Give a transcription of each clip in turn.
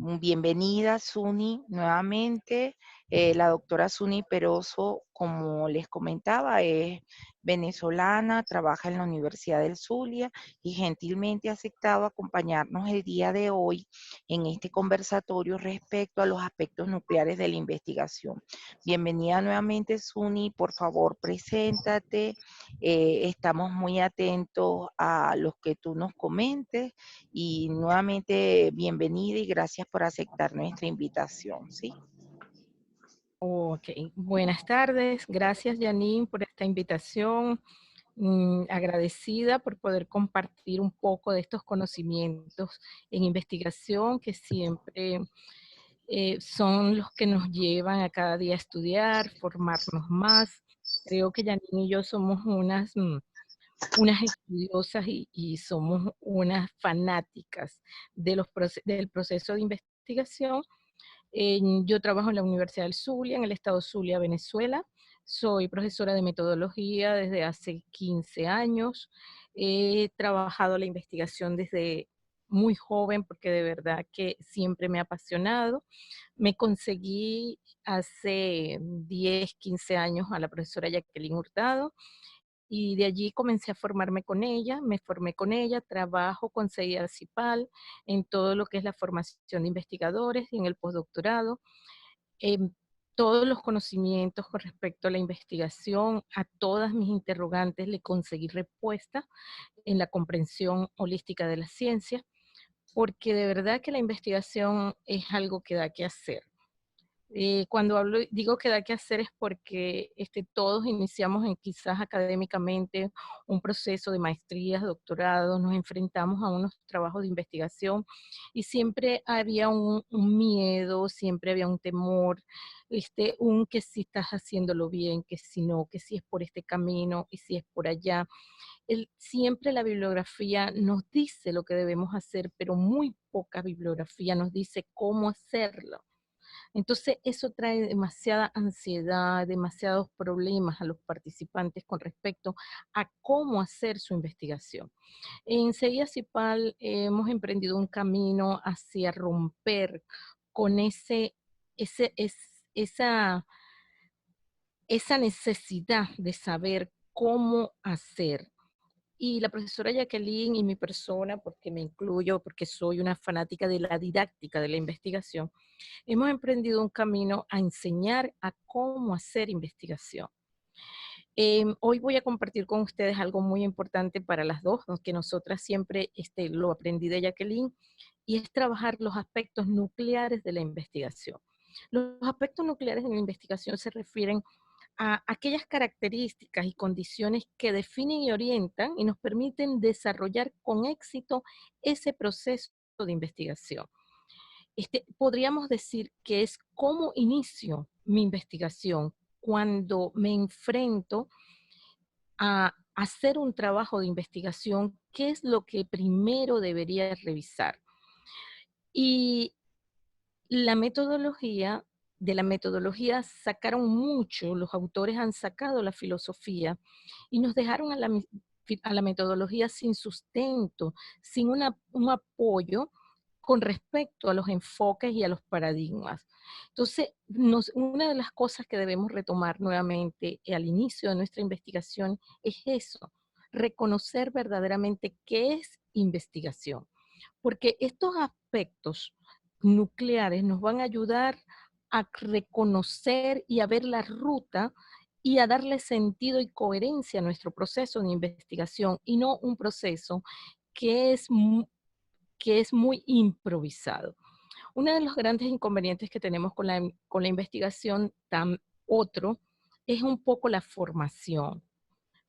Bienvenida, Suni, nuevamente. La doctora Suni Peroso, como les comentaba, es venezolana, trabaja en la Universidad del Zulia y gentilmente ha aceptado acompañarnos el día de hoy en este conversatorio respecto a los aspectos nucleares de la investigación. Bienvenida nuevamente, Suni. Por favor, preséntate. Estamos muy atentos a los que tú nos comentes y nuevamente bienvenida y gracias por aceptar nuestra invitación, ¿sí? Ok, buenas tardes. Gracias, Janine, por esta invitación. Agradecida por poder compartir un poco de estos conocimientos en investigación que siempre son los que nos llevan a cada día a estudiar, formarnos más. Creo que Janine y yo somos unas estudiosas y somos unas fanáticas del proceso de investigación. Yo trabajo en la Universidad del Zulia, en el estado Zulia, Venezuela. Soy profesora de metodología desde hace 15 años. He trabajado la investigación desde muy joven porque de verdad que siempre me ha apasionado. Me conseguí hace 10, 15 años a la profesora Jacqueline Hurtado y de allí comencé a formarme con ella, me formé con ella, trabajo con CEIA CIPAL en todo lo que es la formación de investigadores y en el postdoctorado. Todos los conocimientos con respecto a la investigación, a todas mis interrogantes le conseguí respuesta en la comprensión holística de la ciencia, porque de verdad que la investigación es algo que da que hacer. Cuando digo que da que hacer es porque todos iniciamos quizás académicamente un proceso de maestrías, doctorados, nos enfrentamos a unos trabajos de investigación y siempre había un miedo, siempre había un temor, un que si estás haciéndolo bien, que si no, que si es por este camino y si es por allá. Siempre la bibliografía nos dice lo que debemos hacer, pero muy poca bibliografía nos dice cómo hacerlo. Entonces, eso trae demasiada ansiedad, demasiados problemas a los participantes con respecto a cómo hacer su investigación. En Seguía Cipal hemos emprendido un camino hacia romper con ese, es- esa necesidad de saber cómo hacer. Y la profesora Jacqueline y mi persona, porque me incluyo, porque soy una fanática de la didáctica de la investigación, hemos emprendido un camino a enseñar a cómo hacer investigación. Hoy voy a compartir con ustedes algo muy importante para las dos, que nosotras siempre lo aprendí de Jacqueline, y es trabajar los aspectos nucleares de la investigación. Los aspectos nucleares de la investigación se refieren a aquellas características y condiciones que definen y orientan y nos permiten desarrollar con éxito ese proceso de investigación. Podríamos decir que es cómo inicio mi investigación cuando me enfrento a hacer un trabajo de investigación, qué es lo que primero debería revisar. Y la metodología, de la metodología sacaron mucho, los autores han sacado la filosofía y nos dejaron a la metodología sin sustento, sin un apoyo con respecto a los enfoques y a los paradigmas. Entonces, una de las cosas que debemos retomar nuevamente al inicio de nuestra investigación es eso, reconocer verdaderamente qué es investigación, porque estos aspectos nucleares nos van a ayudar a reconocer y a ver la ruta y a darle sentido y coherencia a nuestro proceso de investigación y no un proceso que que es muy improvisado. Uno de los grandes inconvenientes que tenemos con la investigación, otro, es un poco la formación.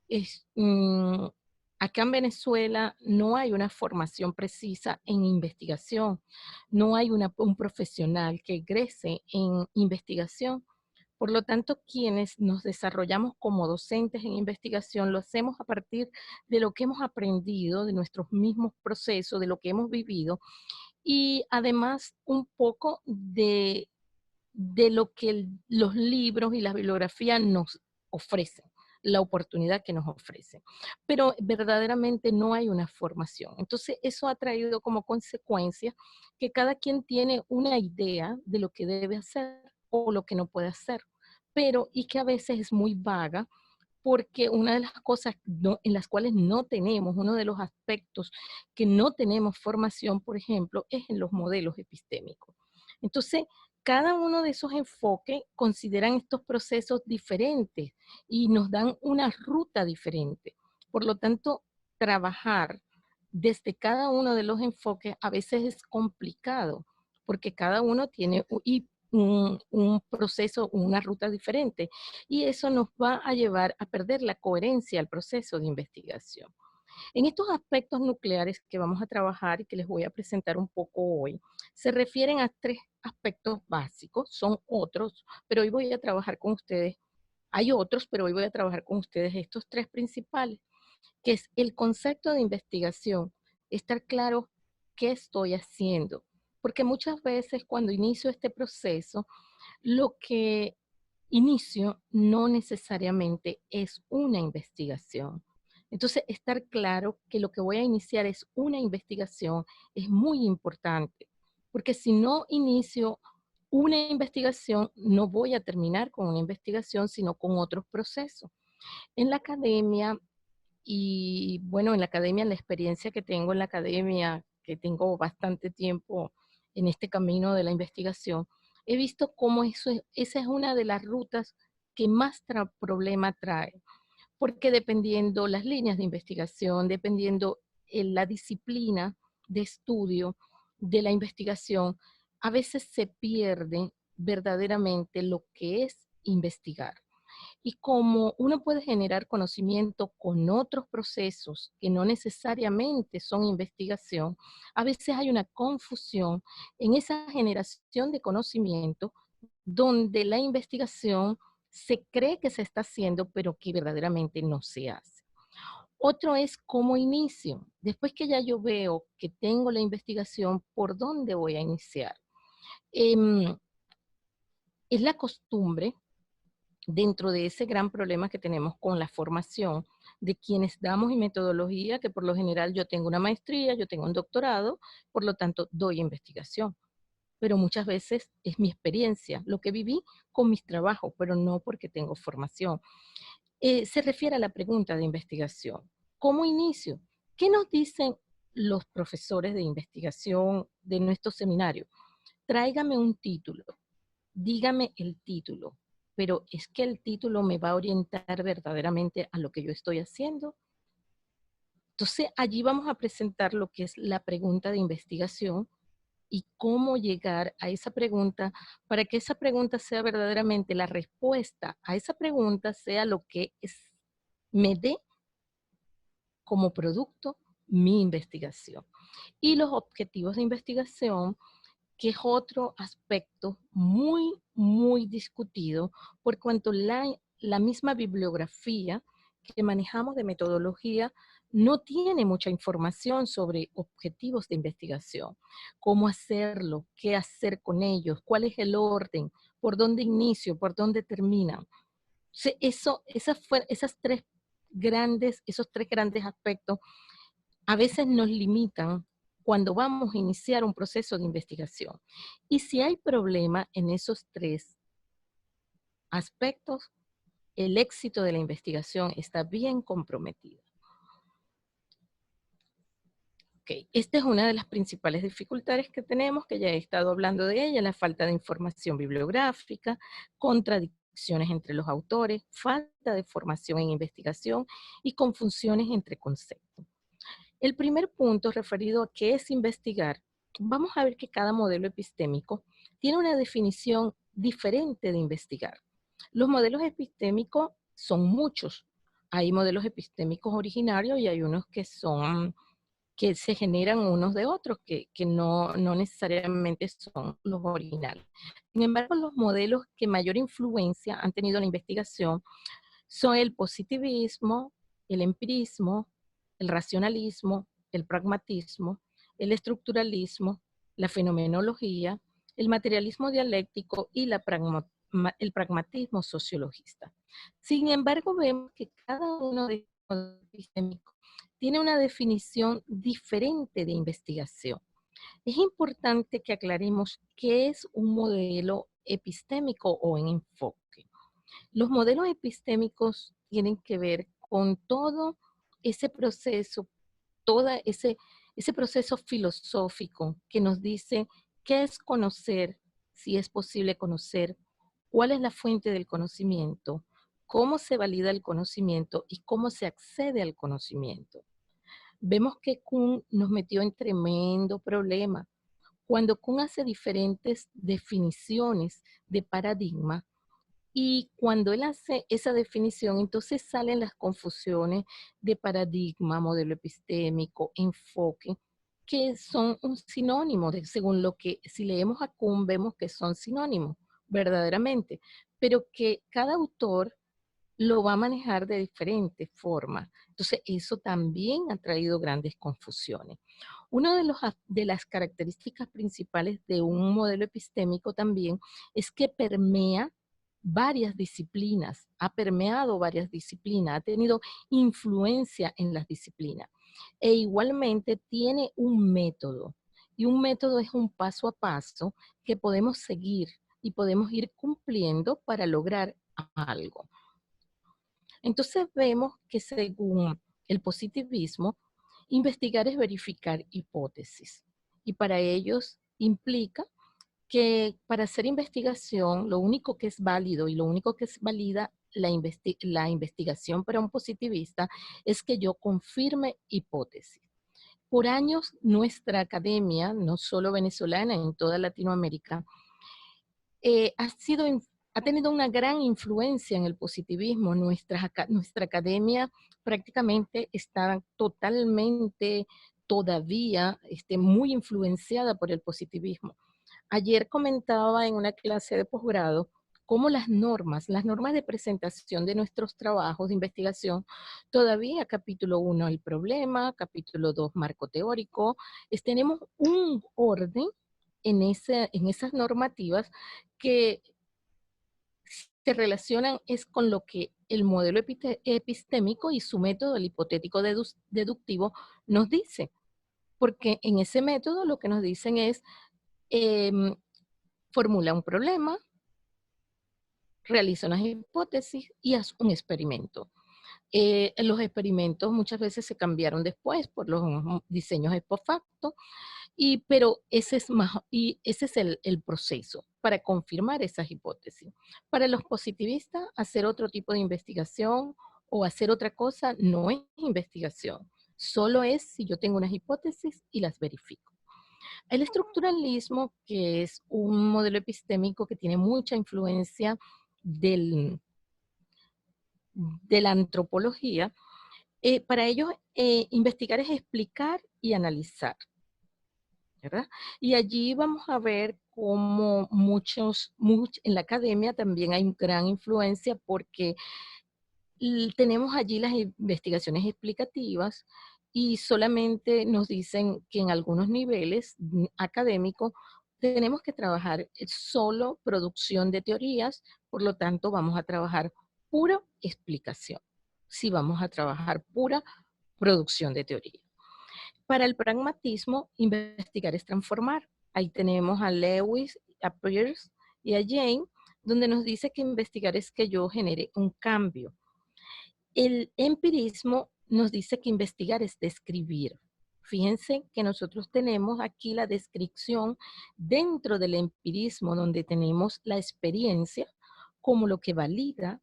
Es, mm, Acá en Venezuela no hay una formación precisa en investigación, no hay un profesional que egrese en investigación. Por lo tanto, quienes nos desarrollamos como docentes en investigación lo hacemos a partir de lo que hemos aprendido, de nuestros mismos procesos, de lo que hemos vivido y además un poco de lo que los libros y la bibliografía nos ofrecen. la oportunidad que nos ofrecen. Pero verdaderamente no hay una formación. Entonces, eso ha traído como consecuencia que cada quien tiene una idea de lo que debe hacer o lo que no puede hacer, pero y que a veces es muy vaga porque una de las cosas en las cuales no tenemos, uno de los aspectos que no tenemos formación, por ejemplo, es en los modelos epistémicos. Entonces, cada uno de esos enfoques consideran estos procesos diferentes y nos dan una ruta diferente. Por lo tanto, trabajar desde cada uno de los enfoques a veces es complicado, porque cada uno tiene un proceso, una ruta diferente, y eso nos va a llevar a perder la coherencia al proceso de investigación. En estos aspectos nucleares que vamos a trabajar y que les voy a presentar un poco hoy, se refieren a tres aspectos básicos, son otros, pero hoy voy a trabajar con ustedes, hay otros, pero hoy voy a trabajar con ustedes estos tres principales, que es el concepto de investigación, estar claro qué estoy haciendo, porque muchas veces cuando inicio este proceso, lo que inicio no necesariamente es una investigación. Entonces, estar claro que lo que voy a iniciar es una investigación es muy importante, porque si no inicio una investigación, no voy a terminar con una investigación, sino con otros procesos. En la academia, y bueno, en la academia, la experiencia que tengo en la academia, que tengo bastante tiempo en este camino de la investigación, he visto cómo esa es una de las rutas que más problema trae, porque dependiendo las líneas de investigación, dependiendo la disciplina de estudio de la investigación, a veces se pierde verdaderamente lo que es investigar. Y como uno puede generar conocimiento con otros procesos que no necesariamente son investigación, a veces hay una confusión en esa generación de conocimiento donde la investigación se cree que se está haciendo, pero que verdaderamente no se hace. Otro es cómo inicio. Después que ya yo veo que tengo la investigación, ¿por dónde voy a iniciar? Em, es la costumbre dentro de ese gran problema que tenemos con la formación de quienes damos y metodología, que por lo general yo tengo una maestría, yo tengo un doctorado, por lo tanto doy investigación. Pero muchas veces es mi experiencia, lo que viví con mis trabajos, pero no porque tengo formación. Se refiere a la pregunta de investigación. ¿Cómo inicio? ¿Qué nos dicen los profesores de investigación de nuestro seminario? Tráigame un título, dígame el título, pero ¿es que el título me va a orientar verdaderamente a lo que yo estoy haciendo? Entonces, allí vamos a presentar lo que es la pregunta de investigación y cómo llegar a esa pregunta para que esa pregunta sea verdaderamente la respuesta a esa pregunta, sea lo que me dé como producto mi investigación. Y los objetivos de investigación, que es otro aspecto muy, muy discutido, por cuanto la misma bibliografía que manejamos de metodología no tiene mucha información sobre objetivos de investigación, cómo hacerlo, qué hacer con ellos, cuál es el orden, por dónde inicio, por dónde terminan. Esos tres grandes aspectos a veces nos limitan cuando vamos a iniciar un proceso de investigación. Y si hay problema en esos tres aspectos, el éxito de la investigación está bien comprometido. Okay. Esta es una de las principales dificultades que tenemos, que ya he estado hablando de ella, la falta de información bibliográfica, contradicciones entre los autores, falta de formación en investigación y confusiones entre conceptos. El primer punto referido a qué es investigar, vamos a ver que cada modelo epistémico tiene una definición diferente de investigar. Los modelos epistémicos son muchos. Hay modelos epistémicos originarios y hay unos que se generan unos de otros, que no necesariamente son los originales. Sin embargo, los modelos que mayor influencia han tenido en la investigación son el positivismo, el empirismo, el racionalismo, el pragmatismo, el estructuralismo, la fenomenología, el materialismo dialéctico y la el pragmatismo sociologista. Sin embargo, vemos que cada uno de estos modelos epistémicos tiene una definición diferente de investigación. Es importante que aclaremos qué es un modelo epistémico o en enfoque. Los modelos epistémicos tienen que ver con todo ese proceso, todo ese proceso filosófico que nos dice qué es conocer, si es posible conocer, cuál es la fuente del conocimiento, cómo se valida el conocimiento y cómo se accede al conocimiento. Vemos que Kuhn nos metió en tremendo problema. Cuando Kuhn hace diferentes definiciones de paradigma, y cuando él hace esa definición, entonces salen las confusiones de paradigma, modelo epistémico, enfoque, que son un sinónimo, según lo que si leemos a Kuhn vemos que son sinónimos, verdaderamente, pero que cada autor lo va a manejar de diferentes formas. Entonces, eso también ha traído grandes confusiones. Una de las características principales de un modelo epistémico también es que permea varias disciplinas, ha permeado varias disciplinas, ha tenido influencia en las disciplinas. E igualmente tiene un método, y un método es un paso a paso que podemos seguir y podemos ir cumpliendo para lograr algo. Entonces vemos que según el positivismo, investigar es verificar hipótesis. Y para ellos implica que para hacer investigación, lo único que es válido y lo único que es válida la investigación para un positivista es que yo confirme hipótesis. Por años, nuestra academia, no solo venezolana, en toda Latinoamérica, ha tenido una gran influencia en el positivismo. Nuestra academia prácticamente está totalmente todavía muy influenciada por el positivismo. Ayer comentaba en una clase de posgrado cómo las normas de presentación de nuestros trabajos de investigación, todavía capítulo 1 el problema, capítulo 2 marco teórico, tenemos un orden en esas normativas que se relacionan es con lo que el modelo epistémico y su método, el hipotético deductivo, nos dice. Porque en ese método lo que nos dicen es, formula un problema, realiza unas hipótesis y haz un experimento. Los experimentos muchas veces se cambiaron después por los diseños ex post facto, pero ese es el proceso para confirmar esas hipótesis. Para los positivistas, hacer otro tipo de investigación o hacer otra cosa no es investigación. Solo es si yo tengo unas hipótesis y las verifico. El estructuralismo, que es un modelo epistémico que tiene mucha influencia de la antropología, para ellos investigar es explicar y analizar, ¿verdad? Y allí vamos a ver cómo en la academia también hay gran influencia porque tenemos allí las investigaciones explicativas y solamente nos dicen que en algunos niveles académicos tenemos que trabajar solo producción de teorías, por lo tanto vamos a trabajar pura explicación, si vamos a trabajar pura producción de teoría. Para el pragmatismo, investigar es transformar. Ahí tenemos a Lewis, a Peirce y a Jane, donde nos dice que investigar es que yo genere un cambio. El empirismo nos dice que investigar es describir. Fíjense que nosotros tenemos aquí la descripción dentro del empirismo, donde tenemos la experiencia como lo que valida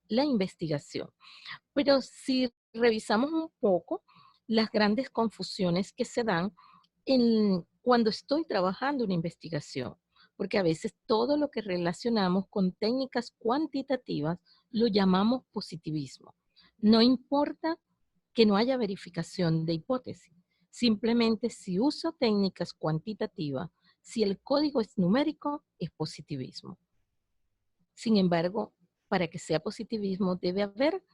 la investigación. Pero si revisamos un poco las grandes confusiones que se dan cuando estoy trabajando una investigación, porque a veces todo lo que relacionamos con técnicas cuantitativas lo llamamos positivismo. No importa que no haya verificación de hipótesis, simplemente si uso técnicas cuantitativas, si el código es numérico, es positivismo. Sin embargo, para que sea positivismo debe haber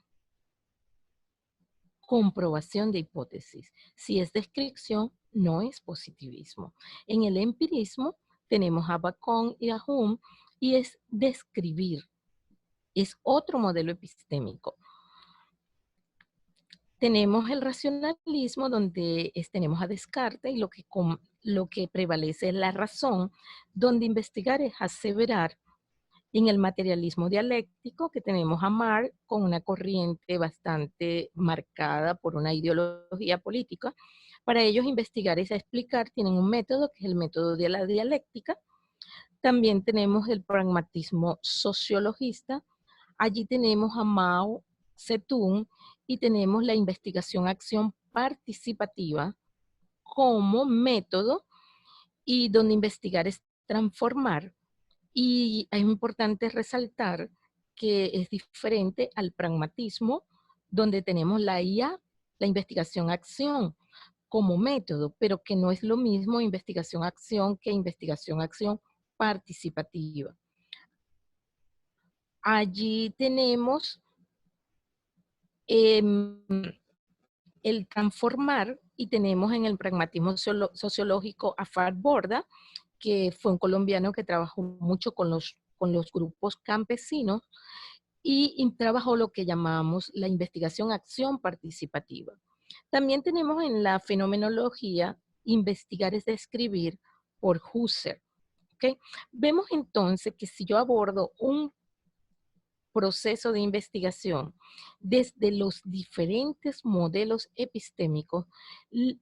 comprobación de hipótesis. Si es descripción, no es positivismo. En el empirismo tenemos a Bacon y a Hume y es describir. Es otro modelo epistémico. Tenemos el racionalismo, donde tenemos a Descartes, y lo que prevalece es la razón, donde investigar es aseverar. En el materialismo dialéctico, que tenemos a Marx con una corriente bastante marcada por una ideología política. Para ellos investigar es explicar, tienen un método que es el método de la dialéctica. También tenemos el pragmatismo sociologista. Allí tenemos a Mao Zedong y tenemos la investigación-acción participativa como método, y donde investigar es transformar. Y es importante resaltar que es diferente al pragmatismo, donde tenemos la IA, la investigación-acción, como método, pero que no es lo mismo investigación-acción que investigación-acción participativa. Allí tenemos el transformar, y tenemos en el pragmatismo sociológico a Fard Borda, que fue un colombiano que trabajó mucho con los grupos campesinos y trabajó lo que llamamos la investigación-acción participativa. También tenemos en la fenomenología investigar es describir por Husserl. ¿Okay? Vemos entonces que si yo abordo un proceso de investigación desde los diferentes modelos epistémicos,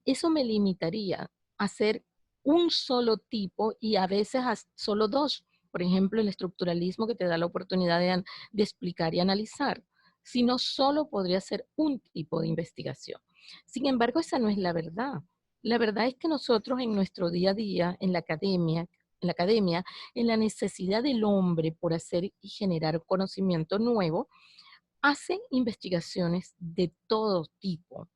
eso me limitaría a hacer un solo tipo y a veces a solo dos. Por ejemplo, el estructuralismo, que te da la oportunidad de explicar y analizar, sino solo podría ser un tipo de investigación. Sin embargo, esa no es la verdad. La verdad es que nosotros en nuestro día a día, en la necesidad del hombre por hacer y generar conocimiento nuevo, hace investigaciones de todo tipo.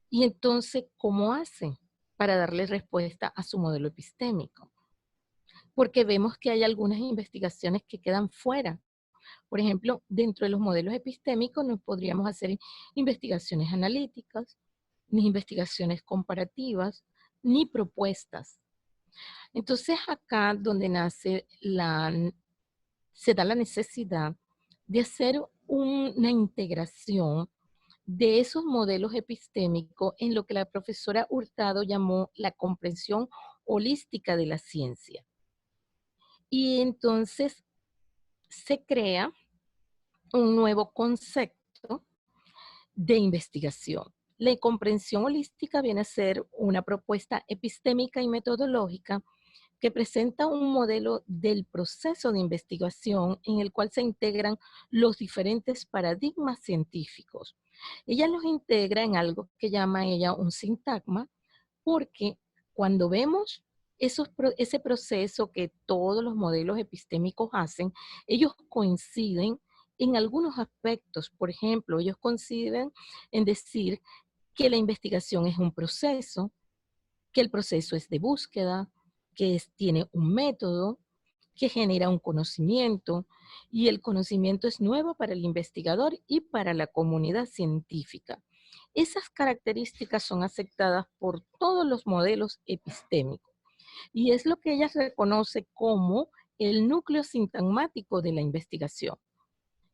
Y entonces, ¿cómo hace para darle respuesta a su modelo epistémico? Porque vemos que hay algunas investigaciones que quedan fuera. Por ejemplo, dentro de los modelos epistémicos no podríamos hacer investigaciones analíticas, ni investigaciones comparativas, ni propuestas. Entonces, acá donde se da la necesidad de hacer una integración de esos modelos epistémicos en lo que la profesora Hurtado llamó la comprensión holística de la ciencia. Y entonces se crea un nuevo concepto de investigación. La comprensión holística viene a ser una propuesta epistémica y metodológica que presenta un modelo del proceso de investigación en el cual se integran los diferentes paradigmas científicos. Ella los integra en algo que llama ella un sintagma, porque cuando vemos ese proceso que todos los modelos epistémicos hacen, ellos coinciden en algunos aspectos. Por ejemplo, ellos coinciden en decir que la investigación es un proceso, que el proceso es de búsqueda, que tiene un método, que genera un conocimiento, y el conocimiento es nuevo para el investigador y para la comunidad científica. Esas características son aceptadas por todos los modelos epistémicos, y es lo que ella reconoce como el núcleo sintagmático de la investigación.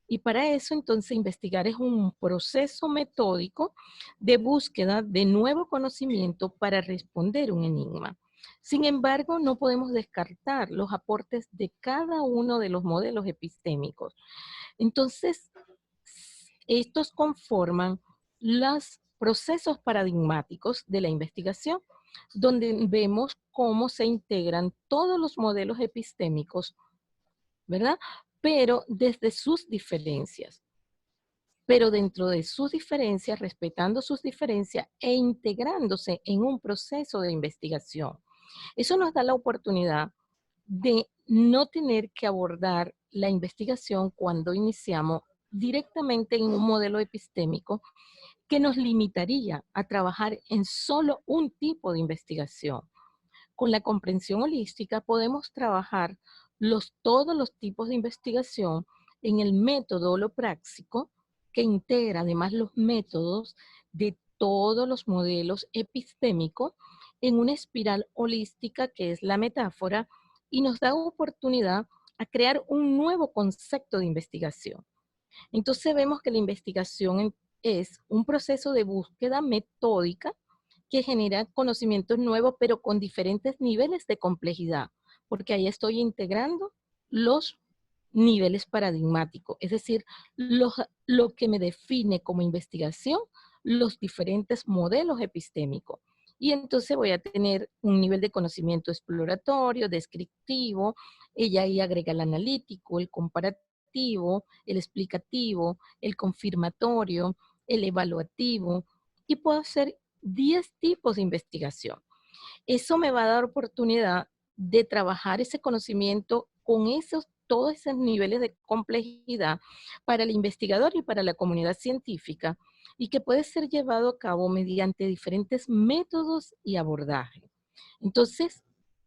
Y para eso, entonces, investigar es un proceso metódico de búsqueda de nuevo conocimiento para responder un enigma. Sin embargo, no podemos descartar los aportes de cada uno de los modelos epistémicos. Entonces, estos conforman los procesos paradigmáticos de la investigación, donde vemos cómo se integran todos los modelos epistémicos, ¿verdad? Pero desde sus diferencias. Pero dentro de sus diferencias, respetando sus diferencias e integrándose en un proceso de investigación. Eso nos da la oportunidad de no tener que abordar la investigación cuando iniciamos directamente en un modelo epistémico que nos limitaría a trabajar en solo un tipo de investigación. Con la comprensión holística podemos trabajar todos los tipos de investigación en el método holopráctico, que integra además los métodos de todos los modelos epistémicos en una espiral holística que es la metáfora, y nos da oportunidad a crear un nuevo concepto de investigación. Entonces vemos que la investigación es un proceso de búsqueda metódica que genera conocimientos nuevos, pero con diferentes niveles de complejidad, porque ahí estoy integrando los niveles paradigmáticos, es decir, lo que me define como investigación, los diferentes modelos epistémicos. Y entonces voy a tener un nivel de conocimiento exploratorio, descriptivo, ella ahí agrega el analítico, el comparativo, el explicativo, el confirmatorio, el evaluativo, y puedo hacer 10 tipos de investigación. Eso me va a dar oportunidad de trabajar ese conocimiento con todos esos niveles de complejidad para el investigador y para la comunidad científica, y que puede ser llevado a cabo mediante diferentes métodos y abordajes. Entonces,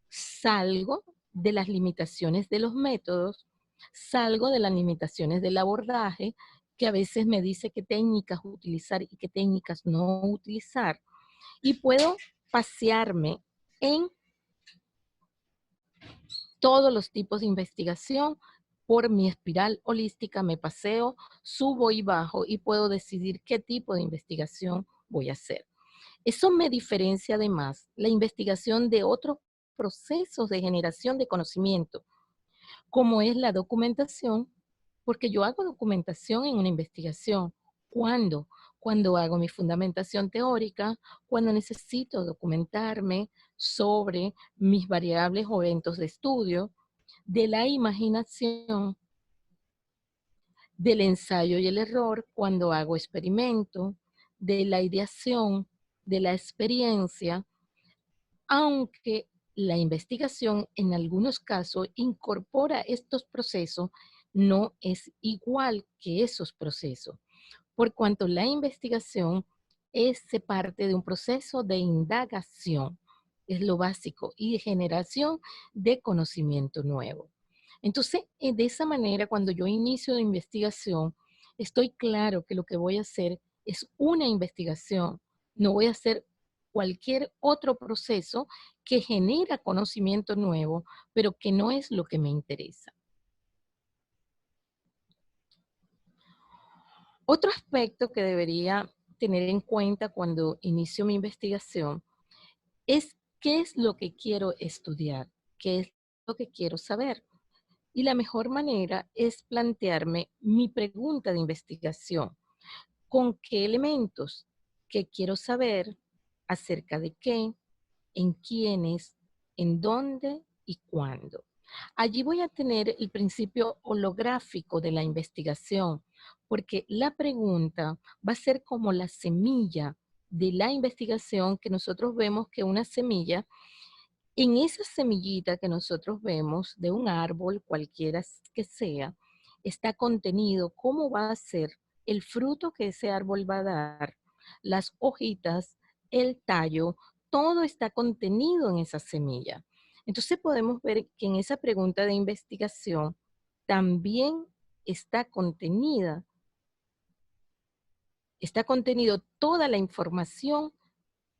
salgo de las limitaciones de los métodos, salgo de las limitaciones del abordaje, que a veces me dice qué técnicas utilizar y qué técnicas no utilizar, y puedo pasearme en todos los tipos de investigación. Por mi espiral holística me paseo, subo y bajo y puedo decidir qué tipo de investigación voy a hacer. Eso me diferencia además la investigación de otros procesos de generación de conocimiento, como es la documentación, porque yo hago documentación en una investigación. ¿Cuándo? Cuando hago mi fundamentación teórica, cuando necesito documentarme sobre mis variables o eventos de estudio, de la imaginación, del ensayo y el error, cuando hago experimento, de la ideación, de la experiencia, aunque la investigación en algunos casos incorpora estos procesos, no es igual que esos procesos, por cuanto la investigación se parte de un proceso de indagación, es lo básico, y de generación de conocimiento nuevo. Entonces, de esa manera, cuando yo inicio la investigación, estoy claro que lo que voy a hacer es una investigación, no voy a hacer cualquier otro proceso que genera conocimiento nuevo, pero que no es lo que me interesa. Otro aspecto que debería tener en cuenta cuando inicio mi investigación es qué es lo que quiero estudiar, qué es lo que quiero saber. Y la mejor manera es plantearme mi pregunta de investigación. ¿Con qué elementos? ¿Qué quiero saber? ¿Acerca de qué? ¿En quiénes? ¿En dónde? ¿Y cuándo? Allí voy a tener el principio holográfico de la investigación, porque la pregunta va a ser como la semilla de la investigación, que nosotros vemos que una semilla, en esa semillita que nosotros vemos de un árbol, cualquiera que sea, está contenido cómo va a ser el fruto que ese árbol va a dar, las hojitas, el tallo, todo está contenido en esa semilla. Entonces podemos ver que en esa pregunta de investigación también está contenido toda la información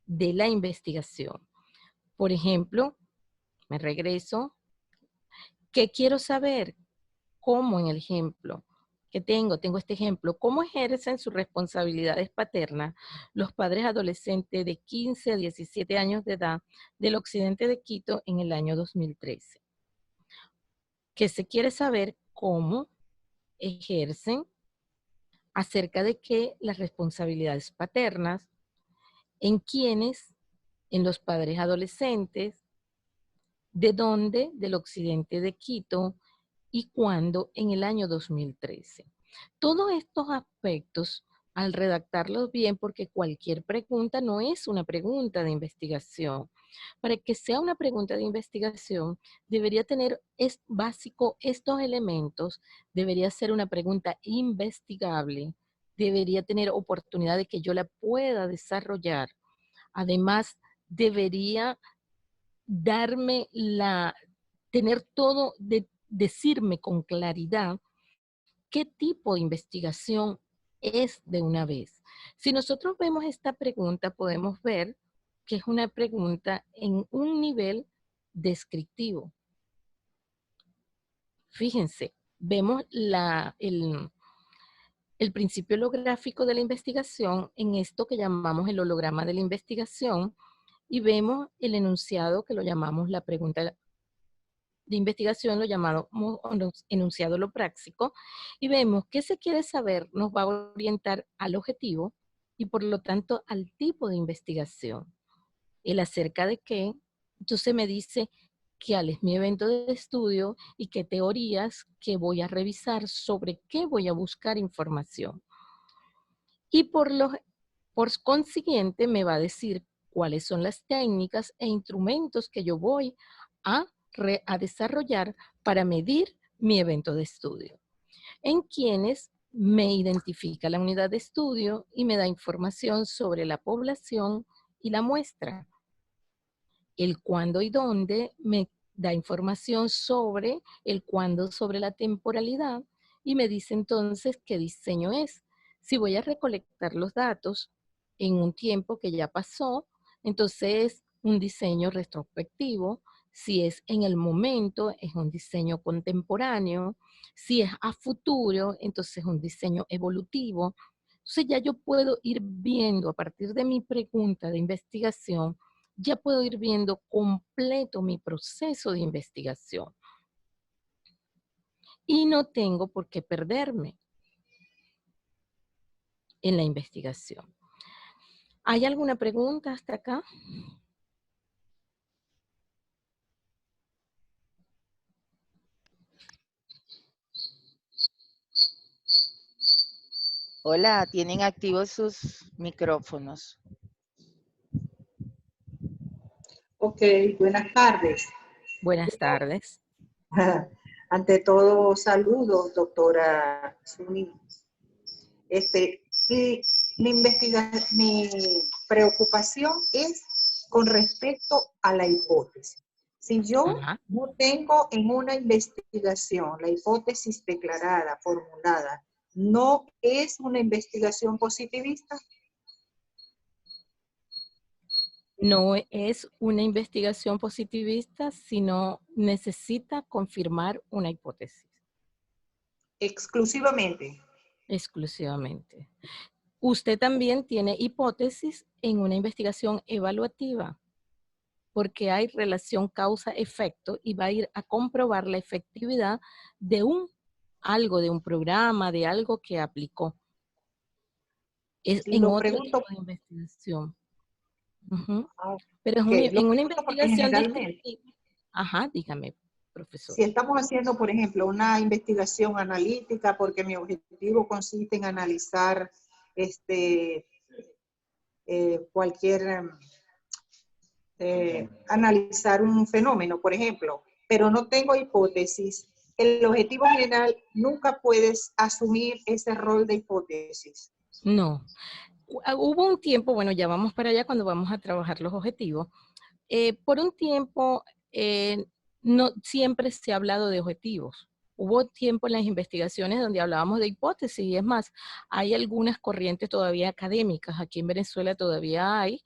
de la investigación. Por ejemplo, me regreso. ¿Qué quiero saber? ¿Cómo en el ejemplo que tengo este ejemplo, cómo ejercen sus responsabilidades paternas los padres adolescentes de 15 a 17 años de edad del occidente de Quito en el año 2013? Que se quiere saber cómo ejercen, acerca de qué las responsabilidades paternas, en quiénes, en los padres adolescentes, de dónde, del occidente de Quito, y cuándo, en el año 2013. Todos estos aspectos, al redactarlos bien, porque cualquier pregunta no es una pregunta de investigación. Para que sea una pregunta de investigación, debería tener básico estos elementos, debería ser una pregunta investigable, debería tener oportunidad de que yo la pueda desarrollar. Además, debería tener todo, decirme con claridad qué tipo de investigación es de una vez. Si nosotros vemos esta pregunta, podemos ver que es una pregunta en un nivel descriptivo. Fíjense, vemos el principio holográfico de la investigación en esto que llamamos el holograma de la investigación y vemos el enunciado que lo llamamos la pregunta de investigación, lo llamamos enunciado holopráxico, y vemos qué se quiere saber nos va a orientar al objetivo y por lo tanto al tipo de investigación. El acerca de qué, entonces me dice cuál es mi evento de estudio y qué teorías que voy a revisar, sobre qué voy a buscar información. Y por consiguiente me va a decir cuáles son las técnicas e instrumentos que yo voy a desarrollar para medir mi evento de estudio. En quienes me identifica la unidad de estudio y me da información sobre la población y la muestra. El cuándo y dónde me da información sobre el cuándo, sobre la temporalidad, y me dice entonces qué diseño es. Si voy a recolectar los datos en un tiempo que ya pasó, entonces un diseño retrospectivo. Si es en el momento, es un diseño contemporáneo. Si es a futuro, entonces es un diseño evolutivo. Entonces ya yo puedo ir viendo a partir de mi pregunta de investigación, ya puedo ir viendo completo mi proceso de investigación. Y no tengo por qué perderme en la investigación. ¿Hay alguna pregunta hasta acá? Hola, tienen activos sus micrófonos. Ok, buenas tardes. Buenas tardes. Ante todo, saludos, doctora Suni. Y mi preocupación es con respecto a la hipótesis. Si yo Ajá. no tengo en una investigación la hipótesis declarada, formulada, ¿no es una investigación positivista? No es una investigación positivista, sino necesita confirmar una hipótesis. Exclusivamente. Exclusivamente. Usted también tiene hipótesis en una investigación evaluativa, porque hay relación causa-efecto y va a ir a comprobar la efectividad de algo, de un programa, de algo que aplicó. Es en Lo otro pregunto, tipo de investigación. Ujú. Pero lo en una pregunto porque investigación generalmente, descriptiva. Ajá, dígame, profesor. si estamos haciendo, por ejemplo, una investigación analítica, porque mi objetivo consiste en analizar cualquier, analizar un fenómeno, por ejemplo, pero no tengo hipótesis, el objetivo general nunca puedes asumir ese rol de hipótesis. No. Hubo un tiempo, bueno, ya vamos para allá cuando vamos a trabajar los objetivos. Por un tiempo, no siempre se ha hablado de objetivos. Hubo tiempo en las investigaciones donde hablábamos de hipótesis y es más, hay algunas corrientes todavía académicas, aquí en Venezuela todavía hay,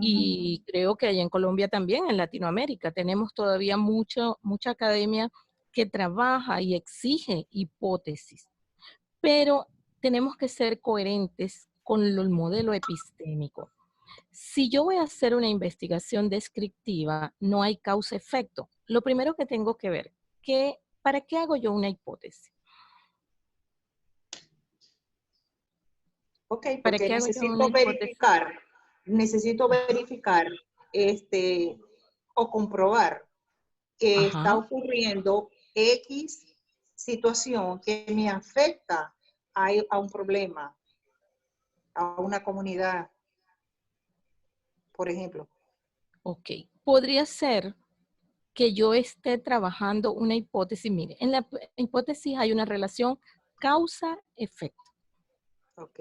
y creo que allá en Colombia también, en Latinoamérica, tenemos todavía mucha academia que trabaja y exige hipótesis, pero tenemos que ser coherentes con el modelo epistémico. Si yo voy a hacer una investigación descriptiva, no hay causa-efecto. Lo primero que tengo que ver, ¿para qué hago yo una hipótesis? Ok, ¿Para porque qué hago yo una hipótesis? necesito verificar o comprobar que está Ajá, ocurriendo X situación que me afecta a un problema, a una comunidad, por ejemplo. ok. Podría ser que yo esté trabajando una hipótesis. Mire, en la hipótesis hay una relación causa-efecto. Ok.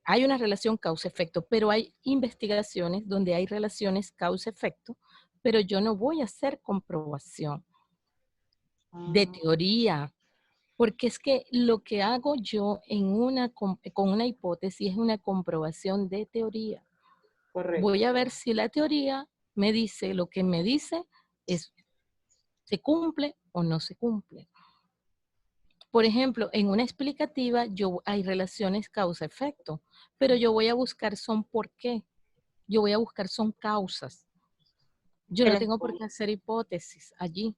Hay una relación causa-efecto, pero hay investigaciones donde hay relaciones causa-efecto, pero yo no voy a hacer comprobación de teoría, porque es que lo que hago yo con una hipótesis es una comprobación de teoría. Correcto. Voy a ver si la teoría me dice, lo que me dice es, ¿se cumple o no se cumple? Por ejemplo, en una explicativa hay relaciones causa-efecto, pero yo voy a buscar son por qué. Yo voy a buscar son causas. Yo no Pero tengo por qué hacer hipótesis allí.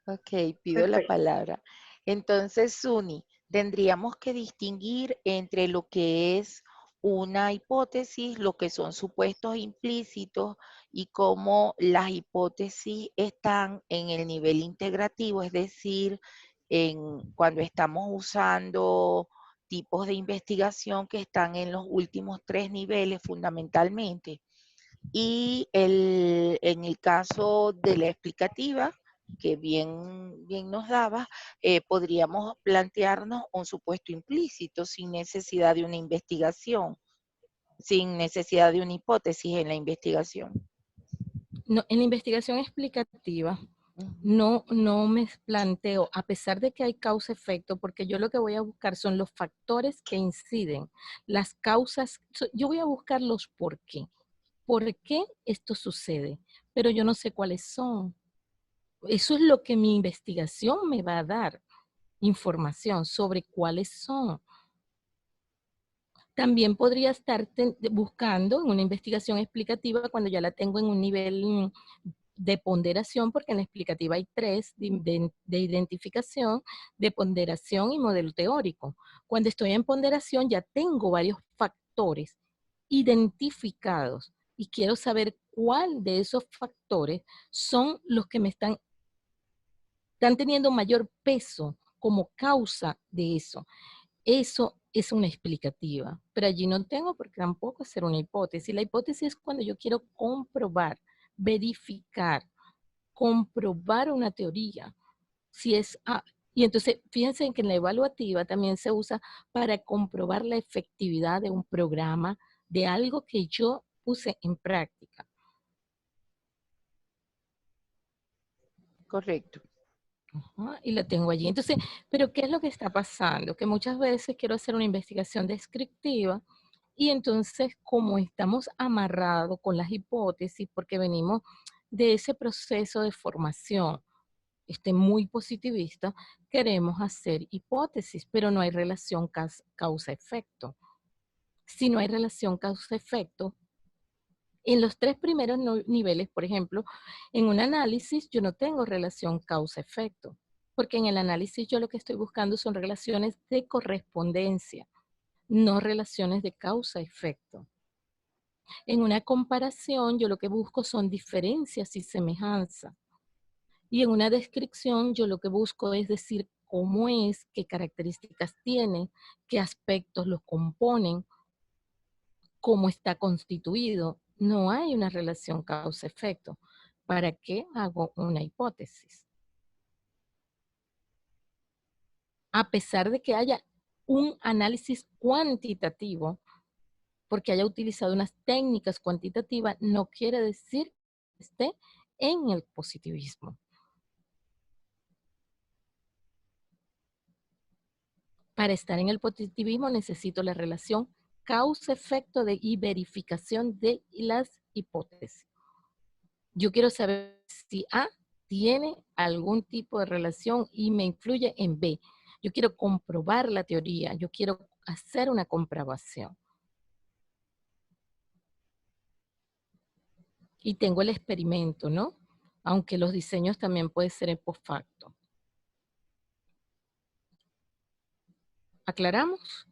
ok, pido la Perfecto. palabra. Entonces, Suni, tendríamos que distinguir entre lo que es una hipótesis, lo que son supuestos implícitos y cómo las hipótesis están en el nivel integrativo, es decir, cuando estamos usando tipos de investigación que están en los últimos tres niveles fundamentalmente. Y en el caso de la explicativa, que bien nos daba, podríamos plantearnos un supuesto implícito sin necesidad de una investigación, sin necesidad de una hipótesis en la investigación. No, en la investigación explicativa, Ujú. no me planteo, a pesar de que hay causa-efecto, porque yo lo que voy a buscar son los factores que inciden, las causas, yo voy a buscar los por qué. ¿Por qué esto sucede? Pero yo no sé cuáles son. Eso es lo que mi investigación me va a dar, información sobre cuáles son. También podría estar buscando en una investigación explicativa cuando ya la tengo en un nivel de ponderación, porque en la explicativa hay tres, de identificación, de ponderación y modelo teórico. Cuando estoy en ponderación ya tengo varios factores identificados y quiero saber cuál de esos factores son los que me están teniendo mayor peso como causa de eso. Eso es una explicativa, pero allí no tengo porque tampoco hacer una hipótesis. La hipótesis es cuando yo quiero comprobar, verificar, comprobar una teoría. Si es, y entonces fíjense en que en la evaluativa también se usa para comprobar la efectividad de un programa, de algo que yo puse en práctica. Correcto. Ajá, y lo tengo allí. Entonces, ¿pero qué es lo que está pasando? Que muchas veces quiero hacer una investigación descriptiva y entonces como estamos amarrados con las hipótesis porque venimos de ese proceso de formación muy positivista, queremos hacer hipótesis, pero no hay relación causa-efecto. Si no hay relación causa-efecto, en los tres primeros niveles, por ejemplo, en un análisis yo no tengo relación causa-efecto, porque en el análisis yo lo que estoy buscando son relaciones de correspondencia, no relaciones de causa-efecto. En una comparación yo lo que busco son diferencias y semejanzas. Y en una descripción yo lo que busco es decir cómo es, qué características tiene, qué aspectos lo componen, cómo está constituido. No hay una relación causa-efecto. ¿Para qué hago una hipótesis? A pesar de que haya un análisis cuantitativo, porque haya utilizado unas técnicas cuantitativas, no quiere decir que esté en el positivismo. Para estar en el positivismo necesito la relación causa-efecto y verificación de las hipótesis. Yo quiero saber si A tiene algún tipo de relación y me influye en B. Yo quiero comprobar la teoría, yo quiero hacer una comprobación. Y tengo el experimento, ¿no? Aunque los diseños también pueden ser post facto. ¿Aclaramos?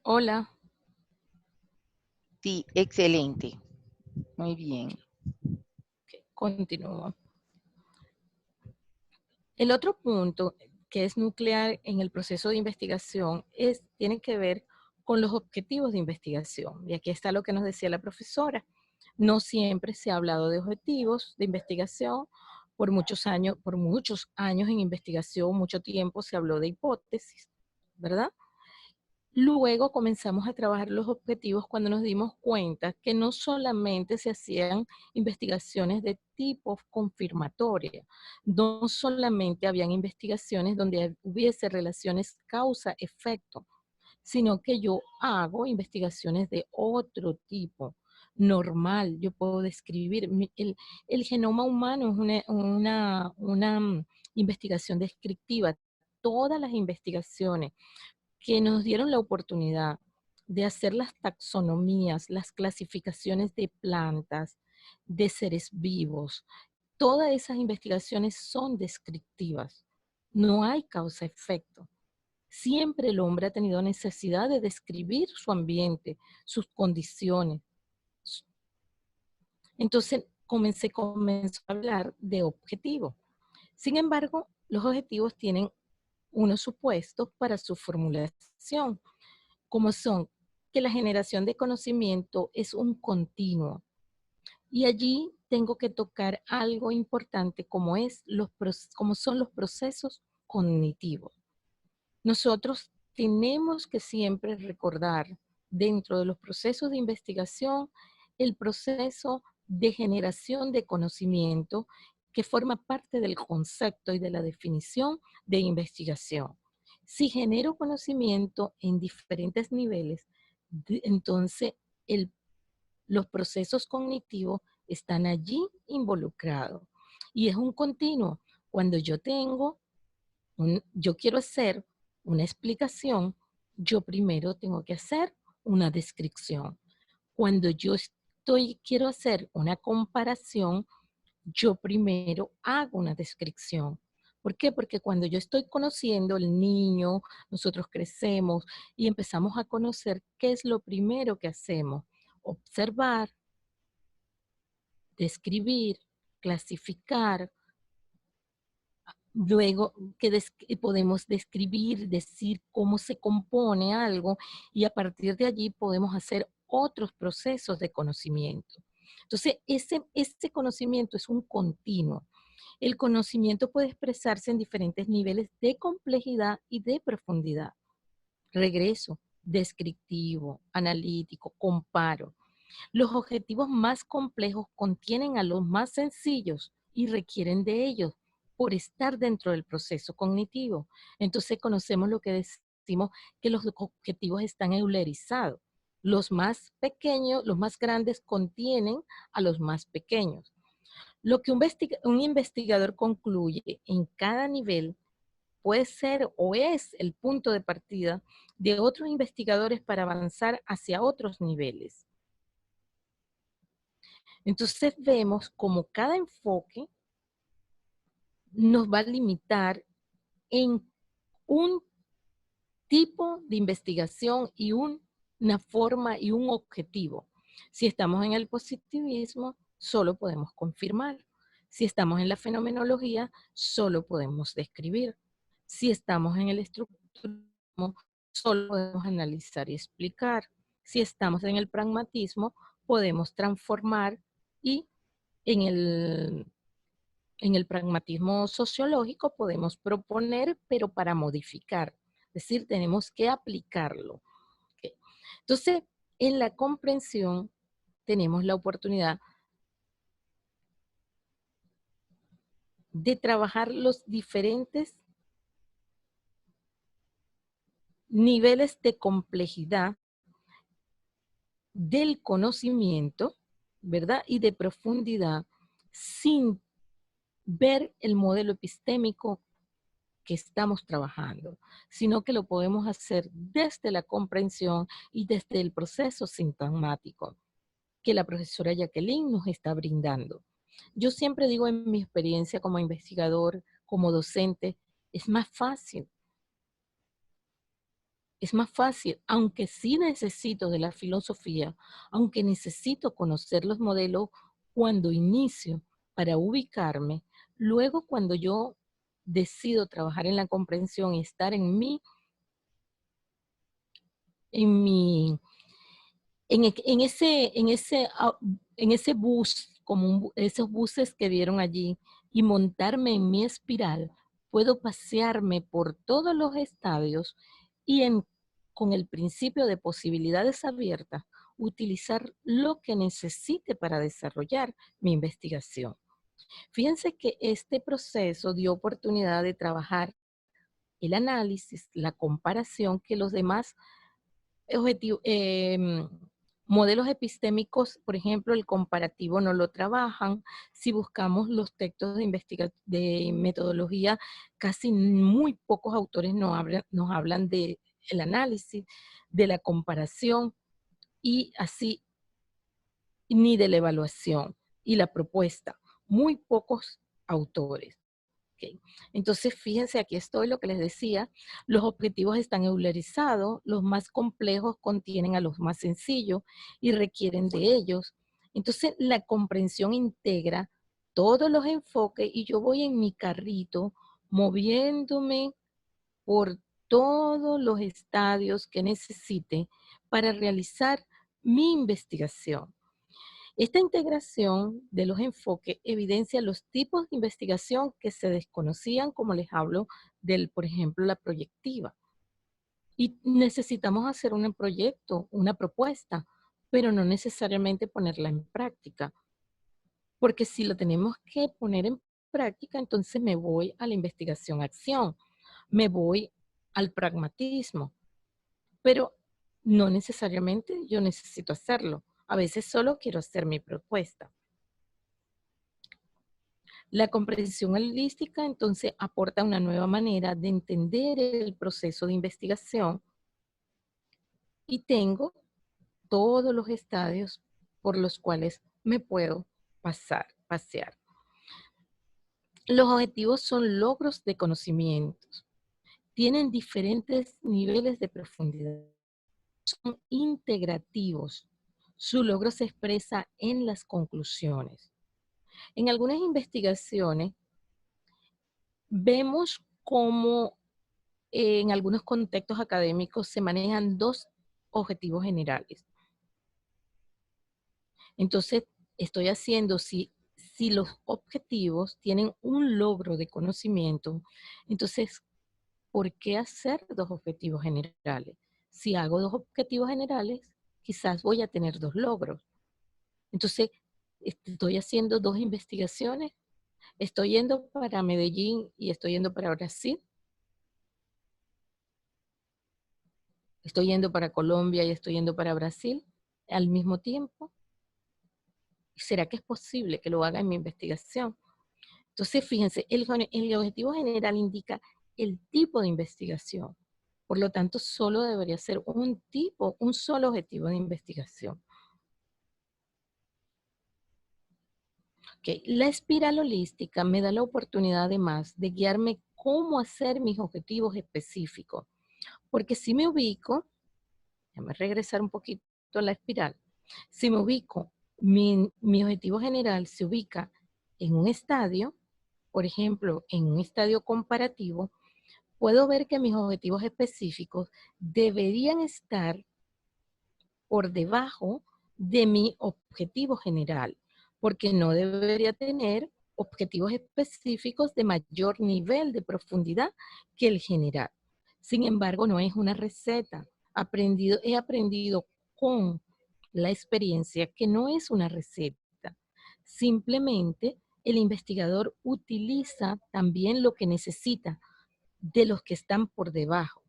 Hola. Sí, excelente. Muy bien. Okay, continúo. El otro punto que es nuclear en el proceso de investigación tiene que ver con los objetivos de investigación. Y aquí está lo que nos decía la profesora. No siempre se ha hablado de objetivos de investigación. Por muchos años en investigación, mucho tiempo se habló de hipótesis, ¿verdad? Luego comenzamos a trabajar los objetivos cuando nos dimos cuenta que no solamente se hacían investigaciones de tipo confirmatoria, no solamente habían investigaciones donde hubiese relaciones causa-efecto, sino que yo hago investigaciones de otro tipo normal. Yo puedo describir. El genoma humano es una investigación descriptiva. Todas las investigaciones que nos dieron la oportunidad de hacer las taxonomías, las clasificaciones de plantas, de seres vivos, todas esas investigaciones son descriptivas. No hay causa-efecto. Siempre el hombre ha tenido necesidad de describir su ambiente, sus condiciones. Entonces comenzó a hablar de objetivos. Sin embargo, los objetivos tienen unos supuestos para su formulación, como son que la generación de conocimiento es un continuo. Y allí tengo que tocar algo importante como son los procesos cognitivos. Nosotros tenemos que siempre recordar dentro de los procesos de investigación el proceso de generación de conocimiento que forma parte del concepto y de la definición de investigación. Si genero conocimiento en diferentes niveles, entonces los procesos cognitivos están allí involucrados. Y es un continuo. Cuando yo quiero hacer una explicación, yo primero tengo que hacer una descripción. Cuando yo quiero hacer una comparación, yo primero hago una descripción. ¿Por qué? Porque cuando yo estoy conociendo el niño, nosotros crecemos y empezamos a conocer qué es lo primero que hacemos. Observar, describir, clasificar. Luego podemos describir, decir cómo se compone algo y a partir de allí podemos hacer otros procesos de conocimiento. Entonces, ese conocimiento es un continuo. El conocimiento puede expresarse en diferentes niveles de complejidad y de profundidad. Regreso, descriptivo, analítico, comparo. Los objetivos más complejos contienen a los más sencillos y requieren de ellos por estar dentro del proceso cognitivo. Entonces conocemos lo que decimos que los objetivos están eulerizados. Los más pequeños, los más grandes contienen a los más pequeños. Lo que un investigador concluye en cada nivel puede ser o es el punto de partida de otros investigadores para avanzar hacia otros niveles. Entonces vemos como cada enfoque nos va a limitar en un tipo de investigación y una forma y un objetivo. Si estamos en el positivismo, solo podemos confirmar. Si estamos en la fenomenología, solo podemos describir. Si estamos en el estructuralismo, solo podemos analizar y explicar. Si estamos en el pragmatismo, podemos transformar y en el pragmatismo sociológico podemos proponer, pero para modificar. Es decir, tenemos que aplicarlo. ¿Okay? Entonces, en la comprensión tenemos la oportunidad de trabajar los diferentes niveles de complejidad del conocimiento, ¿verdad? Y de profundidad, sin ver el modelo epistémico que estamos trabajando, sino que lo podemos hacer desde la comprensión y desde el proceso sintomático que la profesora Jacqueline nos está brindando. Yo siempre digo en mi experiencia como investigador, como docente, es más fácil. Es más fácil, aunque sí necesito de la filosofía, aunque necesito conocer los modelos cuando inicio para ubicarme, luego cuando yo decido trabajar en la comprensión y estar en ese bus, como esos buses que vieron allí, y montarme en mi espiral, puedo pasearme por todos los estadios y con el principio de posibilidades abiertas, utilizar lo que necesite para desarrollar mi investigación. Fíjense que este proceso dio oportunidad de trabajar el análisis, la comparación que los demás Modelos epistémicos, por ejemplo, el comparativo no lo trabajan. Si buscamos los textos de metodología, casi muy pocos autores nos hablan del análisis, de la comparación y así, ni de la evaluación y la propuesta. Muy pocos autores. Okay. Entonces, fíjense, aquí estoy, lo que les decía, los objetivos están eulerizados, los más complejos contienen a los más sencillos y requieren de ellos. Entonces, la comprensión integra todos los enfoques y yo voy en mi carrito moviéndome por todos los estadios que necesite para realizar mi investigación. Esta integración de los enfoques evidencia los tipos de investigación que se desconocían, como les hablo del, por ejemplo, la proyectiva. Y necesitamos hacer un proyecto, una propuesta, pero no necesariamente ponerla en práctica. Porque si lo tenemos que poner en práctica, entonces me voy a la investigación-acción, me voy al pragmatismo. Pero no necesariamente yo necesito hacerlo. A veces solo quiero hacer mi propuesta. La comprensión holística entonces aporta una nueva manera de entender el proceso de investigación y tengo todos los estadios por los cuales me puedo pasear. Los objetivos son logros de conocimientos. Tienen diferentes niveles de profundidad. Son integrativos. Su logro se expresa en las conclusiones. En algunas investigaciones vemos cómo en algunos contextos académicos se manejan dos objetivos generales. Entonces, estoy haciendo, si los objetivos tienen un logro de conocimiento, entonces, ¿por qué hacer dos objetivos generales? Si hago dos objetivos generales, quizás voy a tener dos logros. Entonces, estoy haciendo dos investigaciones. Estoy yendo para Medellín y estoy yendo para Brasil. Estoy yendo para Colombia y estoy yendo para Brasil al mismo tiempo. ¿Será que es posible que lo haga en mi investigación? Entonces, fíjense, el objetivo general indica el tipo de investigación. Por lo tanto, solo debería ser un solo objetivo de investigación. Okay. La espiral holística me da la oportunidad además de guiarme cómo hacer mis objetivos específicos. Porque si me ubico, déjame regresar un poquito a la espiral, si me ubico, mi objetivo general se ubica en un estadio, por ejemplo, en un estadio comparativo, puedo ver que mis objetivos específicos deberían estar por debajo de mi objetivo general, porque no debería tener objetivos específicos de mayor nivel de profundidad que el general. Sin embargo, no es una receta. He aprendido con la experiencia que no es una receta. Simplemente el investigador utiliza también lo que necesita de los que están por debajo.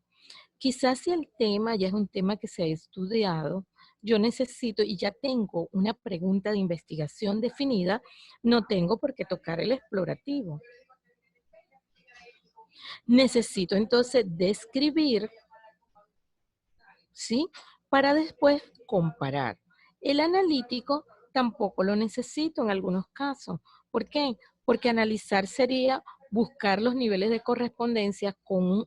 Quizás si el tema ya es un tema que se ha estudiado, yo necesito y ya tengo una pregunta de investigación definida, no tengo por qué tocar el explorativo. Necesito entonces describir, ¿sí? Para después comparar. El analítico tampoco lo necesito en algunos casos. ¿Por qué? Porque analizar sería buscar los niveles de correspondencia con un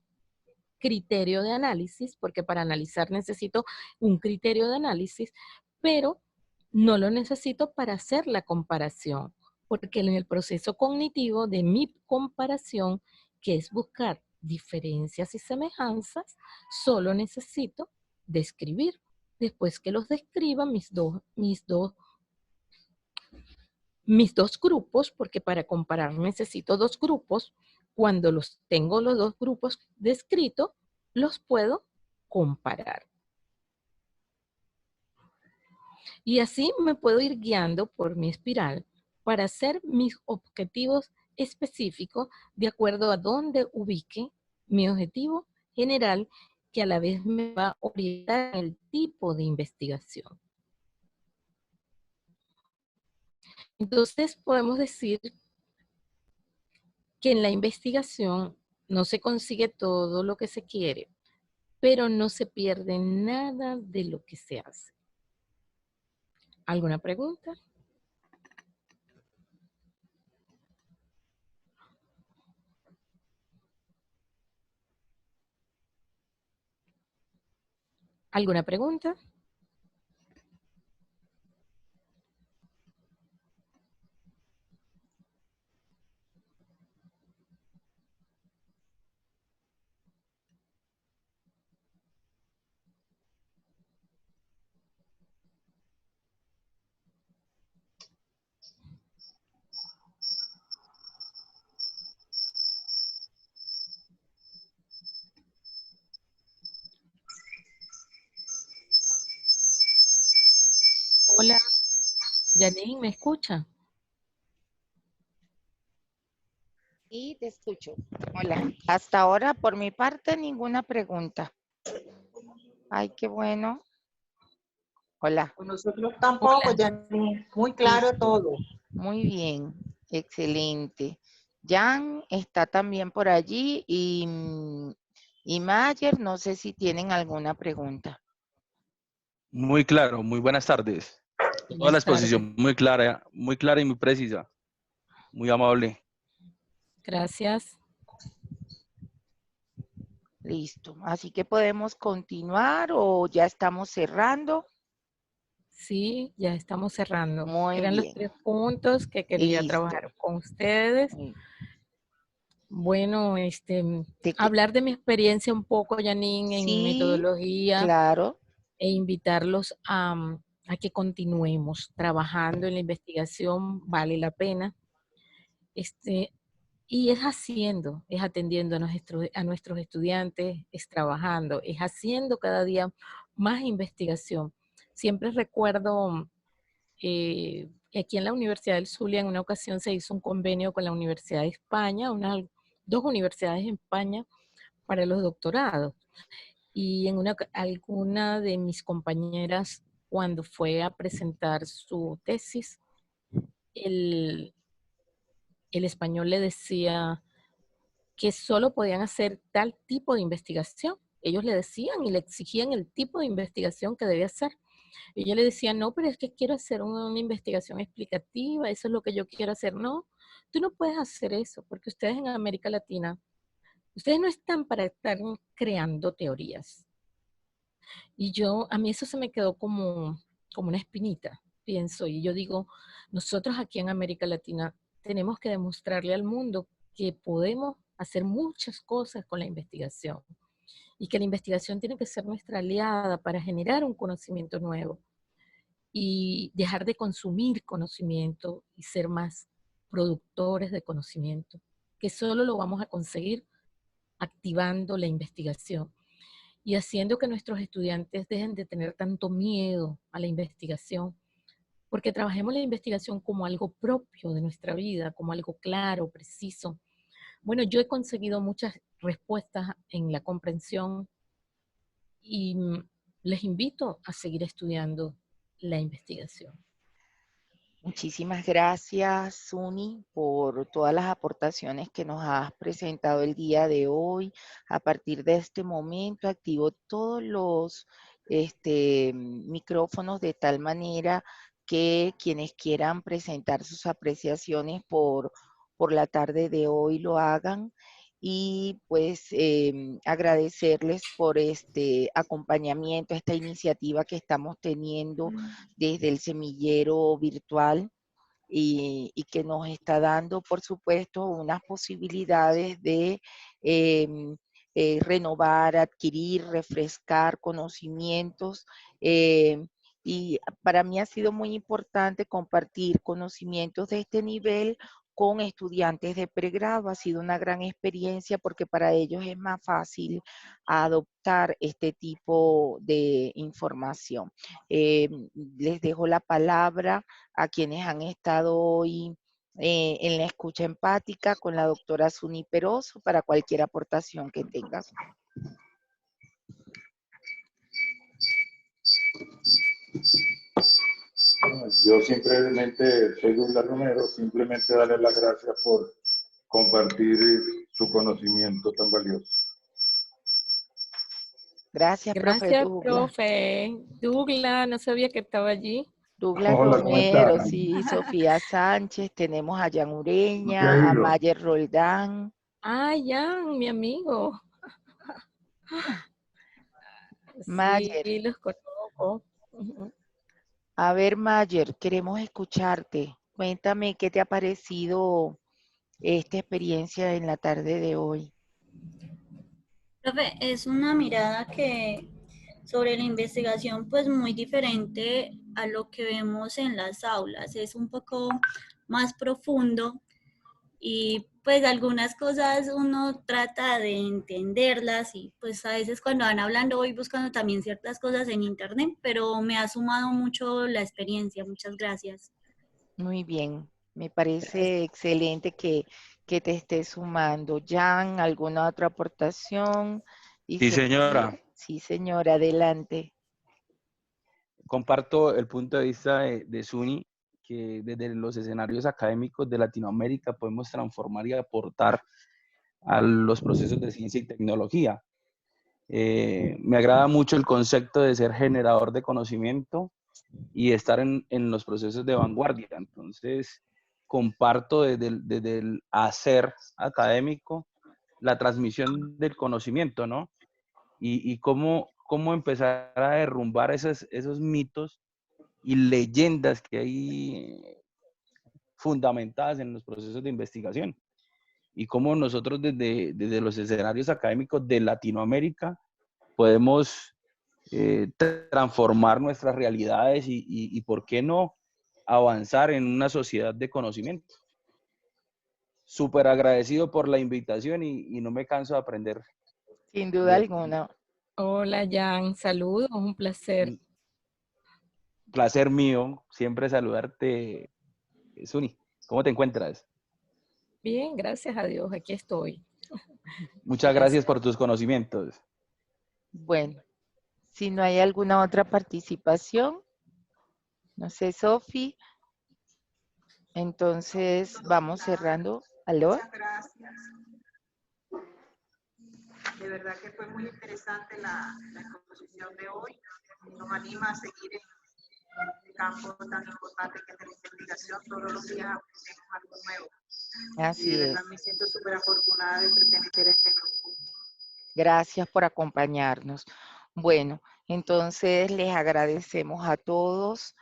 criterio de análisis, porque para analizar necesito un criterio de análisis, pero no lo necesito para hacer la comparación, porque en el proceso cognitivo de mi comparación, que es buscar diferencias y semejanzas, solo necesito describir. Después que los describa mis dos grupos, porque para comparar necesito dos grupos, cuando los tengo los dos grupos descritos, los puedo comparar. Y así me puedo ir guiando por mi espiral para hacer mis objetivos específicos de acuerdo a dónde ubique mi objetivo general, que a la vez me va a orientar el tipo de investigación. Entonces podemos decir que en la investigación no se consigue todo lo que se quiere, pero no se pierde nada de lo que se hace. ¿Alguna pregunta? ¿Alguna pregunta? Hola, Janine, ¿me escucha? Sí, te escucho. Hola. Hasta ahora, por mi parte, ninguna pregunta. Ay, qué bueno. Hola. Con nosotros tampoco, Hola, ya muy claro Listo. todo. Muy bien. Excelente. Jan está también por allí y Mayer, no sé si tienen alguna pregunta. Muy claro, muy buenas tardes. Toda la buenas tardes. exposición muy clara y muy precisa. Muy amable. Gracias. Listo. Así que podemos continuar o ya estamos cerrando. Sí, ya estamos cerrando. Muy Eran los bien. 3 puntos que quería Listo. trabajar con ustedes. Muy- Bueno, te que- hablar de mi experiencia un poco, Janine, en Sí, metodología claro. e invitarlos a que continuemos trabajando en la investigación, vale la pena. Y es haciendo, es atendiendo a nuestros estudiantes, es trabajando, es haciendo cada día más investigación. Siempre recuerdo que aquí en la Universidad del Zulia en una ocasión se hizo un convenio con la Universidad de España, dos universidades en España para los doctorados. Y alguna de mis compañeras, cuando fue a presentar su tesis, el, el español le decía que solo podían hacer tal tipo de investigación. Ellos le decían y le exigían el tipo de investigación que debía hacer. Y yo le decía, no, pero es que quiero hacer una investigación explicativa, eso es lo que yo quiero hacer. No, tú no puedes hacer eso, porque ustedes en América Latina, ustedes no están para estar creando teorías. Y a mí eso se me quedó como una espinita, pienso. Y yo digo, nosotros aquí en América Latina tenemos que demostrarle al mundo que podemos hacer muchas cosas con la investigación y que la investigación tiene que ser nuestra aliada para generar un conocimiento nuevo y dejar de consumir conocimiento y ser más productores de conocimiento, que solo lo vamos a conseguir activando la investigación y haciendo que nuestros estudiantes dejen de tener tanto miedo a la investigación, porque trabajemos la investigación como algo propio de nuestra vida, como algo claro, preciso. Bueno, yo he conseguido muchas respuestas en la comprensión y les invito a seguir estudiando la investigación. Muchísimas gracias, Suni, por todas las aportaciones que nos has presentado el día de hoy. A partir de este momento, activo todos los micrófonos de tal manera que quienes quieran presentar sus apreciaciones por la tarde de hoy lo hagan. Y pues agradecerles por este acompañamiento, esta iniciativa que estamos teniendo desde el semillero virtual y que nos está dando, por supuesto, unas posibilidades de renovar, adquirir, refrescar conocimientos. Y para mí ha sido muy importante compartir conocimientos de este nivel con estudiantes de pregrado. Ha sido una gran experiencia porque para ellos es más fácil adoptar este tipo de información. Les dejo la palabra a quienes han estado hoy en la escucha empática con la doctora Suni Peroso para cualquier aportación que tengan. Yo simplemente soy Douglas Romero, simplemente darle las gracias por compartir su conocimiento tan valioso. Gracias, profe Gracias, Douglas. profe. Douglas, no sabía que estaba allí. Douglas Hola, ¿cómo Romero, están? sí, Sofía Sánchez, tenemos a Jan ¿Cómo te ha Ureña, a ido? Mayer Roldán. Ah, Jan, mi amigo. Sí, Mayer, los conozco. Ujú. a ver, Mayer, queremos escucharte. Cuéntame qué te ha parecido esta experiencia en la tarde de hoy. Profe, es una mirada que sobre la investigación pues muy diferente a lo que vemos en las aulas. Es un poco más profundo y pues algunas cosas uno trata de entenderlas y pues a veces cuando van hablando voy buscando también ciertas cosas en internet, pero me ha sumado mucho la experiencia. Muchas gracias. Muy bien, me Gracias. parece excelente que te estés sumando. Jan, ¿alguna otra aportación? Y Sí, señora. Sofía, sí, señora, adelante. Comparto el punto de vista de Suni, que desde los escenarios académicos de Latinoamérica podemos transformar y aportar a los procesos de ciencia y tecnología. Me agrada mucho el concepto de ser generador de conocimiento y estar en los procesos de vanguardia. Entonces, comparto desde el hacer académico la transmisión del conocimiento, ¿no? Y cómo empezar a derrumbar esos mitos y leyendas que hay fundamentadas en los procesos de investigación. Y cómo nosotros desde los escenarios académicos de Latinoamérica podemos transformar nuestras realidades y, ¿por qué no, avanzar en una sociedad de conocimiento? Súper agradecido por la invitación y no me canso de aprender. Sin duda De, alguna. Hola, Jan. Saludos, un placer. placer mío siempre saludarte, Suni. ¿Cómo te encuentras? Bien, gracias a Dios. Aquí estoy. Muchas gracias Gracias. por tus conocimientos. Bueno, si no hay alguna otra participación, no sé, Sofi, entonces vamos cerrando. ¿Aló? Muchas gracias. De verdad que fue muy interesante la exposición de hoy. Nos anima a seguir en este campo tan importante que es de la investigación. Todos los días aprendemos algo nuevo. Y Así de es. verdad me siento súper afortunada de pertenecer a este grupo. Gracias por acompañarnos. Bueno, entonces les agradecemos a todos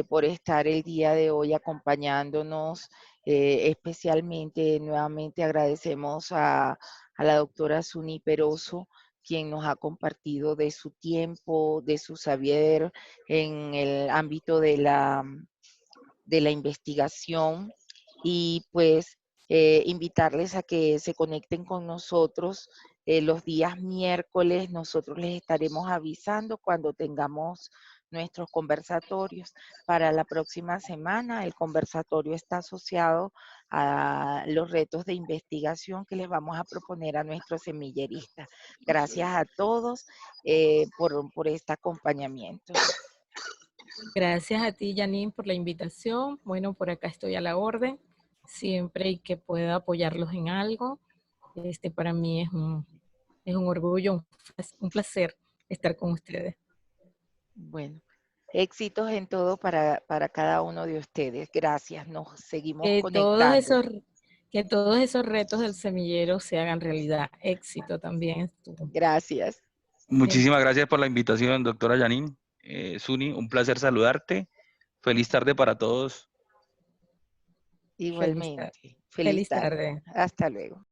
por estar el día de hoy acompañándonos. Especialmente, nuevamente agradecemos a la doctora Suni Peroso, quien nos ha compartido de su tiempo, de su saber en el ámbito de la investigación y pues invitarles a que se conecten con nosotros los días miércoles. Nosotros les estaremos avisando cuando tengamos nuestros conversatorios. Para la próxima semana, el conversatorio está asociado a los retos de investigación que les vamos a proponer a nuestros semilleristas. Gracias a todos por este acompañamiento. Gracias a ti, Janine, por la invitación. Bueno, por acá estoy a la orden. Siempre y que pueda apoyarlos en algo. Para mí es un orgullo, un placer estar con ustedes. Bueno, éxitos en todo para cada uno de ustedes. Gracias, nos seguimos Que todos conectando. esos, que todos esos retos del semillero se hagan realidad. Éxito también. Gracias. Muchísimas gracias por la invitación, doctora Janine. Suni, un placer saludarte. Feliz tarde para todos. Feliz tarde. Igualmente. Feliz Feliz tarde. tarde. Hasta luego.